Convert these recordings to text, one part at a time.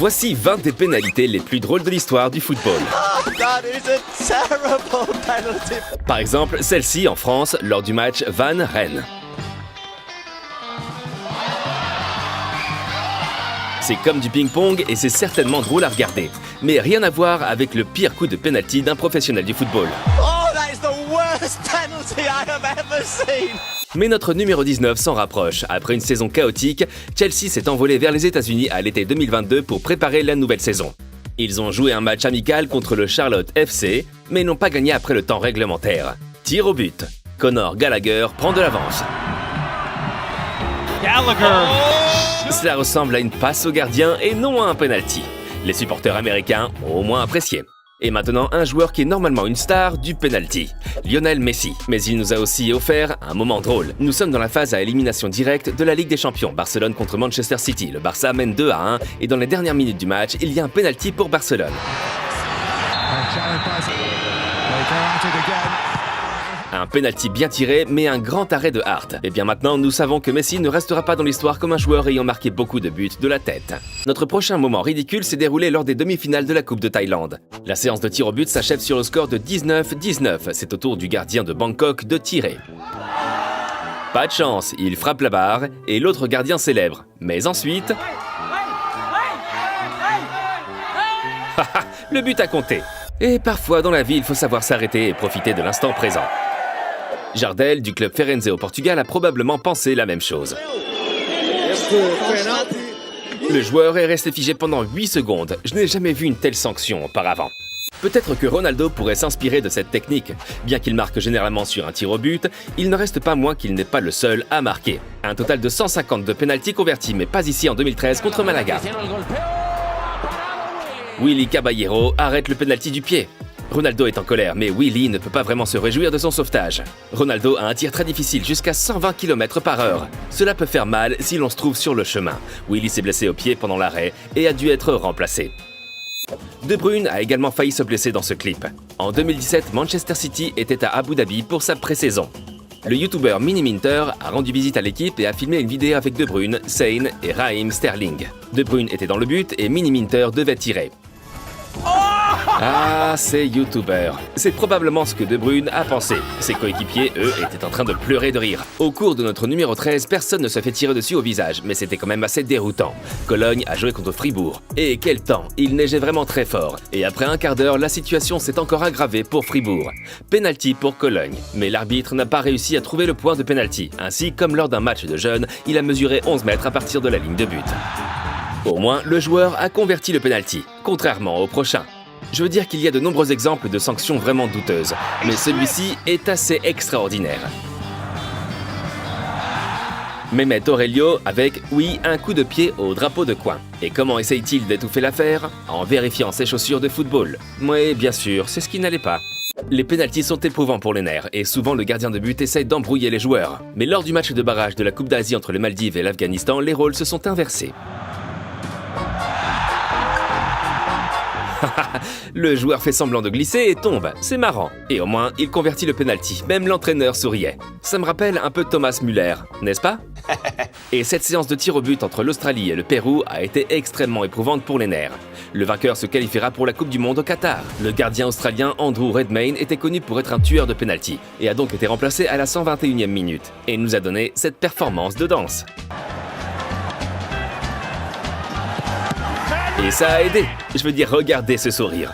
Voici 20 des pénalités les plus drôles de l'histoire du football. Oh, that is a terrible penalty. Par exemple, celle-ci en France lors du match Vannes-Rennes. C'est comme du ping-pong et c'est certainement drôle à regarder. Mais rien à voir avec le pire coup de pénalty d'un professionnel du football. Oh, that is the worst penalty I have ever seen. Mais notre numéro 19 s'en rapproche. Après une saison chaotique, Chelsea s'est envolé vers les États-Unis à l'été 2022 pour préparer la nouvelle saison. Ils ont joué un match amical contre le Charlotte FC, mais n'ont pas gagné après le temps réglementaire. Tir au but. Conor Gallagher prend de l'avance. Cela ressemble à une passe au gardien et non à un penalty. Les supporters américains ont au moins apprécié. Et maintenant, un joueur qui est normalement une star du penalty, Lionel Messi. Mais il nous a aussi offert un moment drôle. Nous sommes dans la phase à élimination directe de la Ligue des Champions. Barcelone contre Manchester City. Le Barça mène 2-1 et dans les dernières minutes du match, il y a un penalty pour Barcelone. Un penalty bien tiré, mais un grand arrêt de Hart. Et bien maintenant, nous savons que Messi ne restera pas dans l'histoire comme un joueur ayant marqué beaucoup de buts de la tête. Notre prochain moment ridicule s'est déroulé lors des demi-finales de la Coupe de Thaïlande. La séance de tir au but s'achève sur le score de 19-19. C'est au tour du gardien de Bangkok de tirer. Pas de chance, il frappe la barre et l'autre gardien célèbre. Mais ensuite... le but a compté. Et parfois dans la vie, il faut savoir s'arrêter et profiter de l'instant présent. Jardel, du club Firenze au Portugal, a probablement pensé la même chose. Le joueur est resté figé pendant 8 secondes. Je n'ai jamais vu une telle sanction auparavant. Peut-être que Ronaldo pourrait s'inspirer de cette technique. Bien qu'il marque généralement sur un tir au but, il ne reste pas moins qu'il n'est pas le seul à marquer. Un total de 152 pénaltys convertis, mais pas ici en 2013 contre Malaga. Willy Caballero arrête le pénalty du pied. Ronaldo est en colère, mais Willy ne peut pas vraiment se réjouir de son sauvetage. Ronaldo a un tir très difficile, jusqu'à 120 km/h. Cela peut faire mal si l'on se trouve sur le chemin. Willy s'est blessé au pied pendant l'arrêt et a dû être remplacé. De Bruyne a également failli se blesser dans ce clip. En 2017, Manchester City était à Abu Dhabi pour sa pré-saison. Le youtubeur Mini Minter a rendu visite à l'équipe et a filmé une vidéo avec De Bruyne, Sane et Raheem Sterling. De Bruyne était dans le but et Mini Minter devait tirer. Ah, ces youtubeurs. C'est probablement ce que De Bruyne a pensé. Ses coéquipiers, eux, étaient en train de pleurer de rire. Au cours de notre numéro 13, personne ne se fait tirer dessus au visage, mais c'était quand même assez déroutant. Cologne a joué contre Fribourg. Et quel temps! Il neigeait vraiment très fort. Et après un quart d'heure, la situation s'est encore aggravée pour Fribourg. Penalty pour Cologne. Mais l'arbitre n'a pas réussi à trouver le point de penalty. Ainsi, comme lors d'un match de jeunes, il a mesuré 11 mètres à partir de la ligne de but. Au moins, le joueur a converti le penalty, contrairement au prochain. Je veux dire qu'il y a de nombreux exemples de sanctions vraiment douteuses, mais celui-ci est assez extraordinaire. Mehmet Aurelio avec, oui, un coup de pied au drapeau de coin. Et comment essaye-t-il d'étouffer l'affaire? En vérifiant ses chaussures de football. Oui, bien sûr, c'est ce qui n'allait pas. Les pénaltys sont éprouvants pour les nerfs et souvent le gardien de but essaye d'embrouiller les joueurs. Mais lors du match de barrage de la Coupe d'Asie entre les Maldives et l'Afghanistan, les rôles se sont inversés. Le joueur fait semblant de glisser et tombe, c'est marrant. Et au moins, il convertit le penalty, même l'entraîneur souriait. Ça me rappelle un peu Thomas Müller, n'est-ce pas? Et cette séance de tir au but entre l'Australie et le Pérou a été extrêmement éprouvante pour les nerfs. Le vainqueur se qualifiera pour la Coupe du Monde au Qatar. Le gardien australien Andrew Redmayne était connu pour être un tueur de penalty et a donc été remplacé à la 121e minute et nous a donné cette performance de danse. Et ça a aidé. Je veux dire, regardez ce sourire.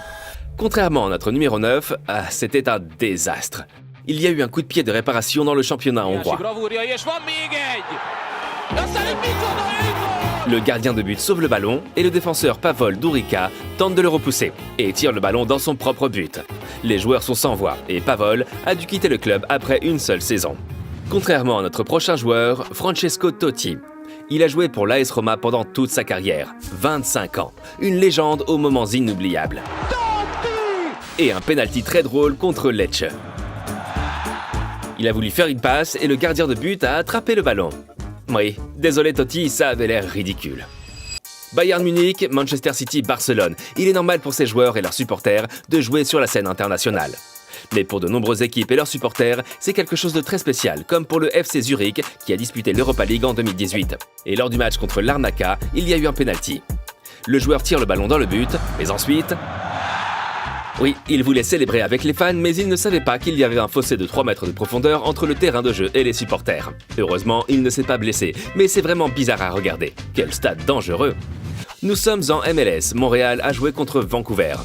Contrairement à notre numéro 9, c'était un désastre. Il y a eu un coup de pied de réparation dans le championnat hongrois. Le gardien de but sauve le ballon et le défenseur Pavol Dourika tente de le repousser et tire le ballon dans son propre but. Les joueurs sont sans voix et Pavol a dû quitter le club après une seule saison. Contrairement à notre prochain joueur, Francesco Totti. Il a joué pour l'AS Roma pendant toute sa carrière, 25 ans, une légende aux moments inoubliables. Et un penalty très drôle contre Lecce. Il a voulu faire une passe et le gardien de but a attrapé le ballon. Oui, désolé Totti, ça avait l'air ridicule. Bayern Munich, Manchester City, Barcelone. Il est normal pour ces joueurs et leurs supporters de jouer sur la scène internationale. Mais pour de nombreuses équipes et leurs supporters, c'est quelque chose de très spécial, comme pour le FC Zurich qui a disputé l'Europa League en 2018. Et lors du match contre l'Larnaca, il y a eu un penalty. Le joueur tire le ballon dans le but, mais ensuite... Oui, il voulait célébrer avec les fans, mais il ne savait pas qu'il y avait un fossé de 3 mètres de profondeur entre le terrain de jeu et les supporters. Heureusement, il ne s'est pas blessé, mais c'est vraiment bizarre à regarder. Quel stade dangereux! Nous sommes en MLS, Montréal a joué contre Vancouver.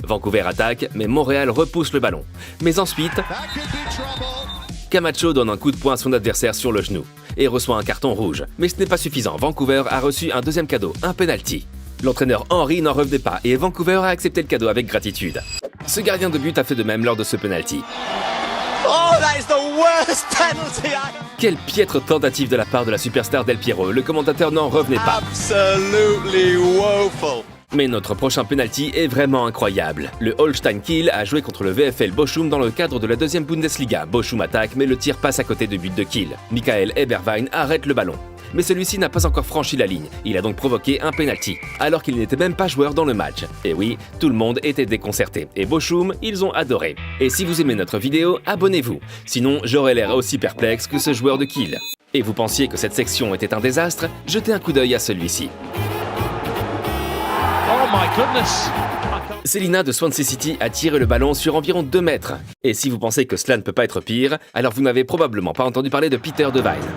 Vancouver attaque, mais Montréal repousse le ballon. Mais ensuite, Camacho donne un coup de poing à son adversaire sur le genou et reçoit un carton rouge. Mais ce n'est pas suffisant, Vancouver a reçu un deuxième cadeau, un penalty. L'entraîneur Henry n'en revenait pas et Vancouver a accepté le cadeau avec gratitude. Ce gardien de but a fait de même lors de ce penalty. Oh, that is the worst penalty Quelle piètre tentative de la part de la superstar Del Piero, le commentateur n'en revenait pas. Absolutely woeful. Mais notre prochain penalty est vraiment incroyable. Le Holstein Kiel a joué contre le VfL Bochum dans le cadre de la deuxième Bundesliga. Bochum attaque, mais le tir passe à côté du but de Kiel. Michael Eberwein arrête le ballon. Mais celui-ci n'a pas encore franchi la ligne. Il a donc provoqué un penalty, alors qu'il n'était même pas joueur dans le match. Et oui, tout le monde était déconcerté. Et Bochum, ils ont adoré. Et si vous aimez notre vidéo, abonnez-vous. Sinon, j'aurais l'air aussi perplexe que ce joueur de Kiel. Et vous pensiez que cette section était un désastre? Jetez un coup d'œil à celui-ci. Oh my goodness! Celina de Swansea City a tiré le ballon sur environ 2 mètres. Et si vous pensez que cela ne peut pas être pire, alors vous n'avez probablement pas entendu parler de Peter Devine.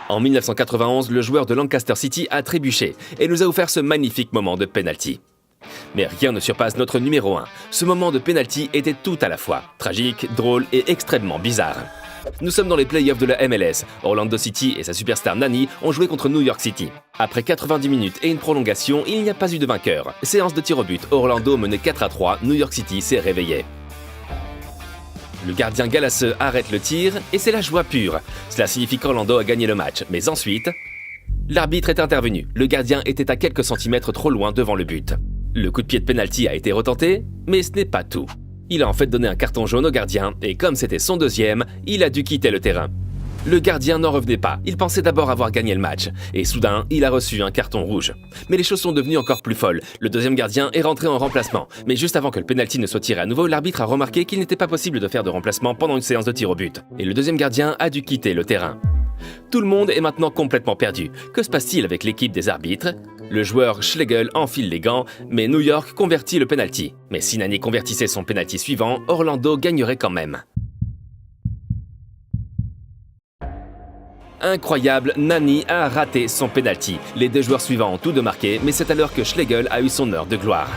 En 1991, le joueur de Lancaster City a trébuché et nous a offert ce magnifique moment de penalty. Mais rien ne surpasse notre numéro 1. Ce moment de penalty était tout à la fois tragique, drôle et extrêmement bizarre. Nous sommes dans les playoffs de la MLS. Orlando City et sa superstar Nani ont joué contre New York City. Après 90 minutes et une prolongation, il n'y a pas eu de vainqueur. Séance de tir au but, Orlando menait 4-3, New York City s'est réveillé. Le gardien Galasseux arrête le tir et c'est la joie pure. Cela signifie qu'Orlando a gagné le match. Mais ensuite, l'arbitre est intervenu. Le gardien était à quelques centimètres trop loin devant le but. Le coup de pied de penalty a été retenté, mais ce n'est pas tout. Il a en fait donné un carton jaune au gardien et comme c'était son deuxième, il a dû quitter le terrain. Le gardien n'en revenait pas, il pensait d'abord avoir gagné le match, et soudain, il a reçu un carton rouge. Mais les choses sont devenues encore plus folles. Le deuxième gardien est rentré en remplacement, mais juste avant que le penalty ne soit tiré à nouveau, l'arbitre a remarqué qu'il n'était pas possible de faire de remplacement pendant une séance de tir au but, et le deuxième gardien a dû quitter le terrain. Tout le monde est maintenant complètement perdu. Que se passe-t-il avec l'équipe des arbitres? Le joueur Schlegel enfile les gants, mais New York convertit le penalty. Mais si Nani convertissait son penalty suivant, Orlando gagnerait quand même. Incroyable, Nani a raté son penalty. Les deux joueurs suivants ont tous deux marqué, mais c'est alors que Schlegel a eu son heure de gloire.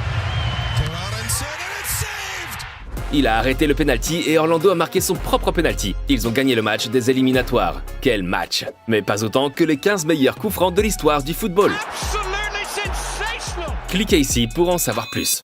Il a arrêté le penalty et Orlando a marqué son propre penalty. Ils ont gagné le match des éliminatoires. Quel match! Mais pas autant que les 15 meilleurs coups francs de l'histoire du football. Cliquez ici pour en savoir plus.